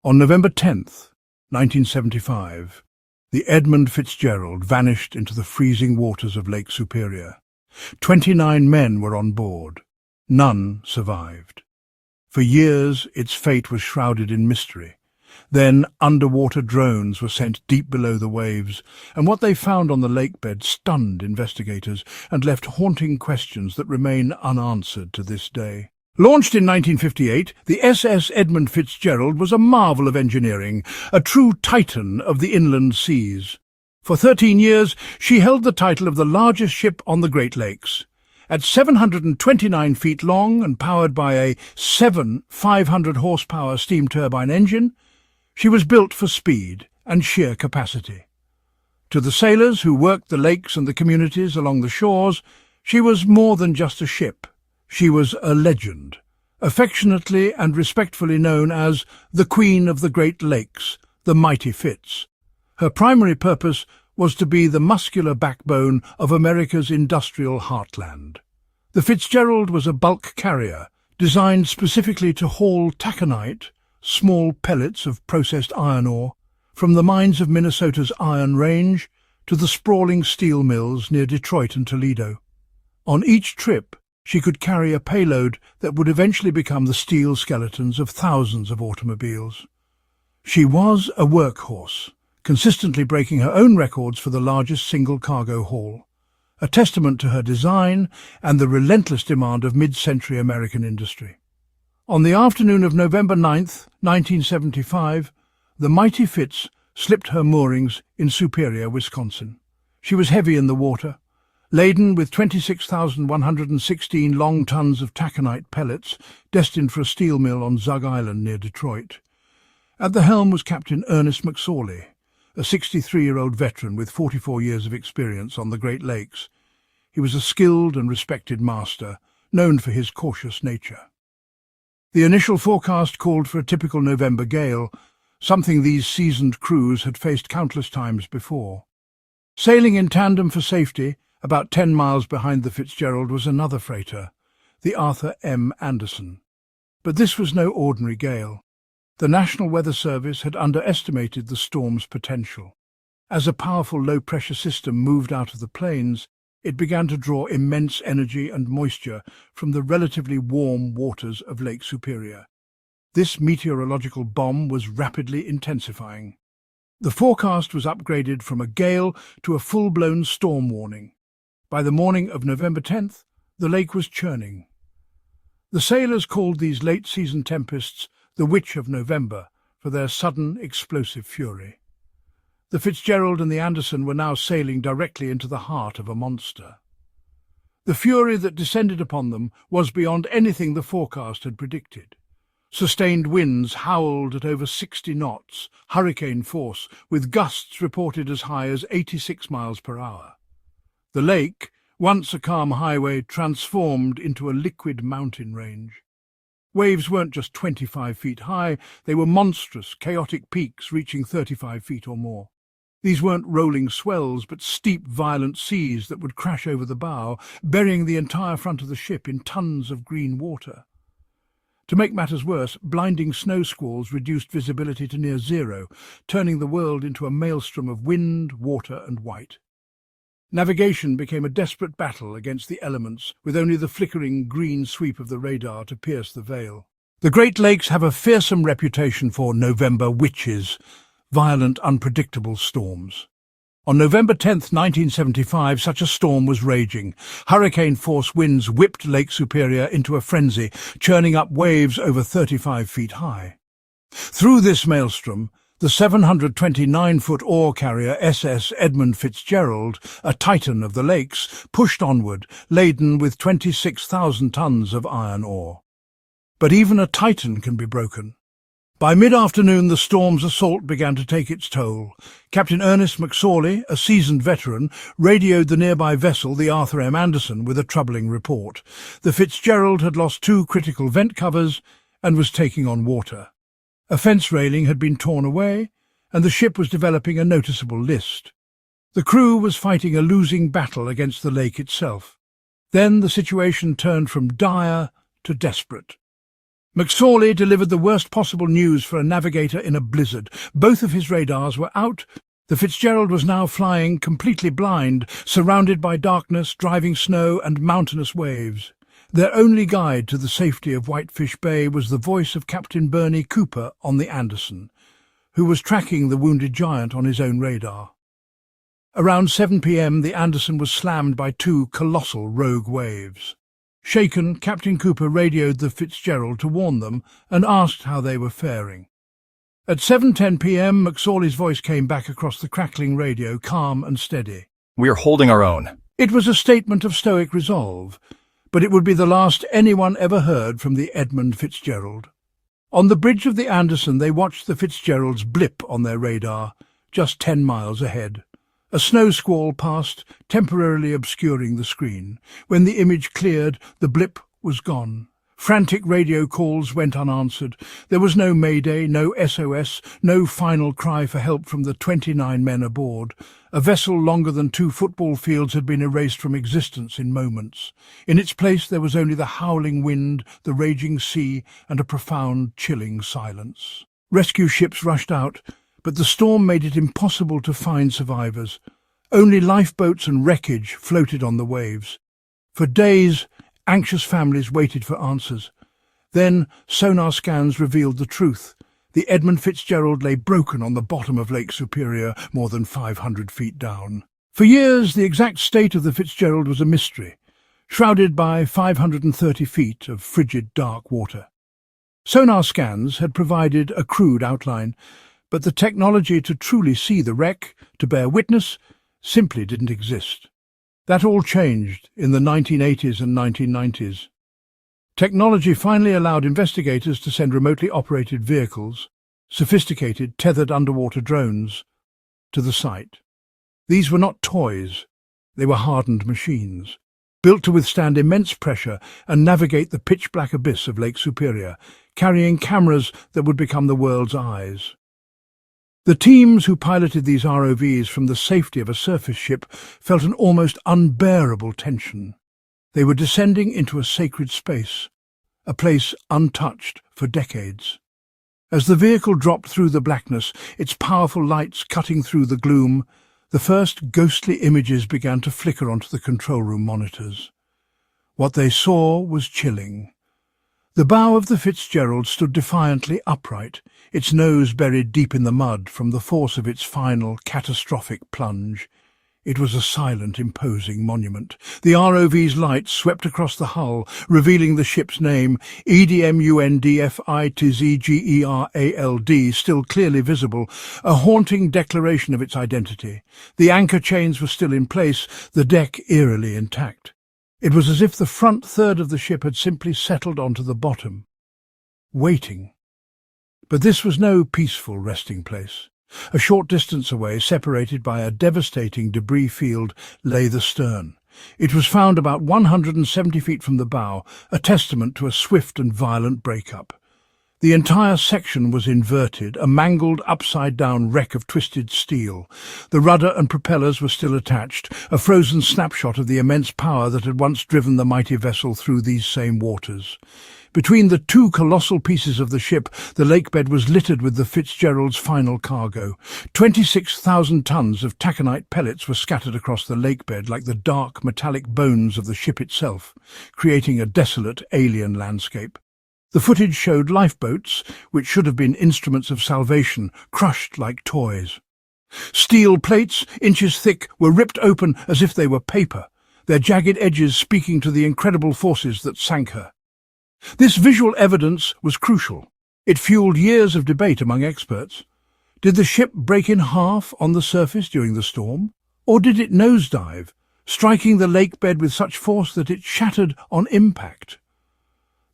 On November 10th, 1975, the Edmund Fitzgerald vanished into the freezing waters of Lake Superior. 29 men were on board. None survived. For years, its fate was shrouded in mystery. Then underwater drones were sent deep below the waves, and what they found on the lake bed stunned investigators and left haunting questions that remain unanswered to this day. Launched in 1958, the SS Edmund Fitzgerald was a marvel of engineering, a true titan of the inland seas. For 13 years, she held the title of the largest ship on the Great Lakes. At 729 feet long and powered by a 500-horsepower steam turbine engine, she was built for speed and sheer capacity. To the sailors who worked the lakes and the communities along the shores, she was more than just a ship. She was a legend, affectionately and respectfully known as the Queen of the Great Lakes, the Mighty Fitz. Her primary purpose was to be the muscular backbone of America's industrial heartland. The Fitzgerald was a bulk carrier, designed specifically to haul taconite, small pellets of processed iron ore, from the mines of Minnesota's Iron Range to the sprawling steel mills near Detroit and Toledo. On each trip, she could carry a payload that would eventually become the steel skeletons of thousands of automobiles. She was a workhorse, consistently breaking her own records for the largest single cargo haul, a testament to her design and the relentless demand of mid-century American industry. On the afternoon of November 9th, 1975, the Mighty Fitz slipped her moorings in Superior, Wisconsin. She was heavy in the water, laden with 26,116 long tons of taconite pellets destined for a steel mill on Zug Island near Detroit. At the helm was Captain Ernest McSorley, a 63-year-old veteran with 44 years of experience on the Great Lakes. He was a skilled and respected master, known for his cautious nature. The initial forecast called for a typical November gale, something these seasoned crews had faced countless times before. Sailing in tandem for safety, about 10 miles behind the Fitzgerald was another freighter, the Arthur M. Anderson. But this was no ordinary gale. The National Weather Service had underestimated the storm's potential. As a powerful low-pressure system moved out of the plains, it began to draw immense energy and moisture from the relatively warm waters of Lake Superior. This meteorological bomb was rapidly intensifying. The forecast was upgraded from a gale to a full-blown storm warning. By the morning of November 10th, the lake was churning. The sailors called these late-season tempests the Witch of November for their sudden, explosive fury. The Fitzgerald and the Anderson were now sailing directly into the heart of a monster. The fury that descended upon them was beyond anything the forecast had predicted. Sustained winds howled at over 60 knots, hurricane force, with gusts reported as high as 86 miles per hour. The lake, once a calm highway, transformed into a liquid mountain range. Waves weren't just 25 feet high, they were monstrous, chaotic peaks reaching 35 feet or more. These weren't rolling swells, but steep, violent seas that would crash over the bow, burying the entire front of the ship in tons of green water. To make matters worse, blinding snow squalls reduced visibility to near zero, turning the world into a maelstrom of wind, water, and white. Navigation became a desperate battle against the elements, with only the flickering green sweep of the radar to pierce the veil. The Great Lakes have a fearsome reputation for November witches, violent, unpredictable storms. On November 10th, 1975, such a storm was raging. Hurricane-force winds whipped Lake Superior into a frenzy, churning up waves over 35 feet high. Through this maelstrom, the 729-foot ore carrier SS Edmund Fitzgerald, a titan of the lakes, pushed onward, laden with 26,000 tons of iron ore. But even a titan can be broken. By mid-afternoon, the storm's assault began to take its toll. Captain Ernest McSorley, a seasoned veteran, radioed the nearby vessel, the Arthur M. Anderson, with a troubling report. The Fitzgerald had lost 2 critical vent covers and was taking on water. A fence railing had been torn away, and the ship was developing a noticeable list. The crew was fighting a losing battle against the lake itself. Then the situation turned from dire to desperate. McSorley delivered the worst possible news for a navigator in a blizzard. Both of his radars were out. The Fitzgerald was now flying completely blind, surrounded by darkness, driving snow and mountainous waves. Their only guide to the safety of Whitefish Bay was the voice of Captain Bernie Cooper on the Anderson, who was tracking the wounded giant on his own radar. Around 7 p.m. the Anderson was slammed by two colossal rogue waves. Shaken, Captain Cooper radioed the Fitzgerald to warn them and asked how they were faring. At 7:10 p.m. McSorley's voice came back across the crackling radio, calm and steady. "We are holding our own." It was a statement of stoic resolve, but it would be the last anyone ever heard from the Edmund Fitzgerald. On the bridge of the Anderson they watched the Fitzgerald's blip on their radar, just 10 miles ahead. A snow squall passed, temporarily obscuring the screen. When the image cleared, the blip was gone. Frantic radio calls went unanswered. There was no mayday, no SOS, no final cry for help from the 29 men aboard. A vessel longer than 2 football fields had been erased from existence in moments. In its place there was only the howling wind, the raging sea, and a profound, chilling silence. Rescue ships rushed out, but the storm made it impossible to find survivors. Only lifeboats and wreckage floated on the waves. For days, anxious families waited for answers. Then sonar scans revealed the truth. The Edmund Fitzgerald lay broken on the bottom of Lake Superior, more than 500 feet down. For years, the exact state of the Fitzgerald was a mystery, shrouded by 530 feet of frigid, dark water. Sonar scans had provided a crude outline, but the technology to truly see the wreck, to bear witness, simply didn't exist. That all changed in the 1980s and 1990s. Technology finally allowed investigators to send remotely operated vehicles, sophisticated tethered underwater drones, to the site. These were not toys, they were hardened machines, built to withstand immense pressure and navigate the pitch-black abyss of Lake Superior, carrying cameras that would become the world's eyes. The teams who piloted these ROVs from the safety of a surface ship felt an almost unbearable tension. They were descending into a sacred space, a place untouched for decades. As the vehicle dropped through the blackness, its powerful lights cutting through the gloom, the first ghostly images began to flicker onto the control room monitors. What they saw was chilling. The bow of the Fitzgerald stood defiantly upright, its nose buried deep in the mud from the force of its final, catastrophic plunge. It was a silent, imposing monument. The ROV's lights swept across the hull, revealing the ship's name, EDMUNDFITZGERALD, still clearly visible, a haunting declaration of its identity. The anchor chains were still in place, the deck eerily intact. It was as if the front third of the ship had simply settled onto the bottom, waiting. But this was no peaceful resting place. A short distance away, separated by a devastating debris field, lay the stern. It was found about 170 feet from the bow, a testament to a swift and violent breakup. The entire section was inverted, a mangled, upside-down wreck of twisted steel. The rudder and propellers were still attached, a frozen snapshot of the immense power that had once driven the mighty vessel through these same waters. Between the two colossal pieces of the ship, the lakebed was littered with the Fitzgerald's final cargo. 26,000 tons of taconite pellets were scattered across the lakebed like the dark, metallic bones of the ship itself, creating a desolate, alien landscape. The footage showed lifeboats, which should have been instruments of salvation, crushed like toys. Steel plates, inches thick, were ripped open as if they were paper, their jagged edges speaking to the incredible forces that sank her. This visual evidence was crucial. It fueled years of debate among experts. Did the ship break in half on the surface during the storm? Or did it nosedive, striking the lakebed with such force that it shattered on impact?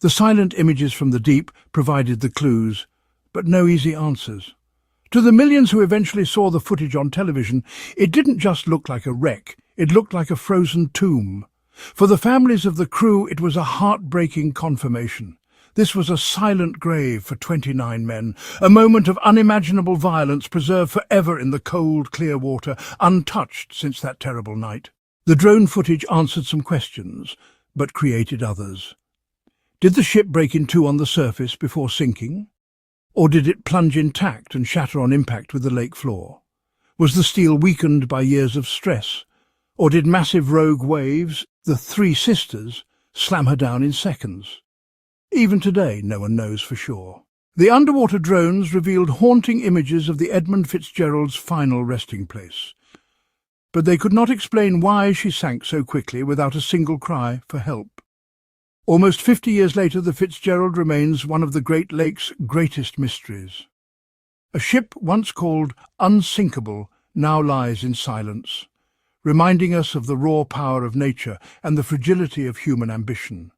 The silent images from the deep provided the clues, but no easy answers. To the millions who eventually saw the footage on television, it didn't just look like a wreck, it looked like a frozen tomb. For the families of the crew, it was a heartbreaking confirmation. This was a silent grave for 29 men, a moment of unimaginable violence preserved forever in the cold, clear water, untouched since that terrible night. The drone footage answered some questions, but created others. Did the ship break in two on the surface before sinking? Or did it plunge intact and shatter on impact with the lake floor? Was the steel weakened by years of stress? Or did massive rogue waves, the Three Sisters, slam her down in seconds? Even today, no one knows for sure. The underwater drones revealed haunting images of the Edmund Fitzgerald's final resting place. But they could not explain why she sank so quickly without a single cry for help. Almost 50 years later, the Fitzgerald remains one of the Great Lakes' greatest mysteries. A ship once called unsinkable now lies in silence, reminding us of the raw power of nature and the fragility of human ambition.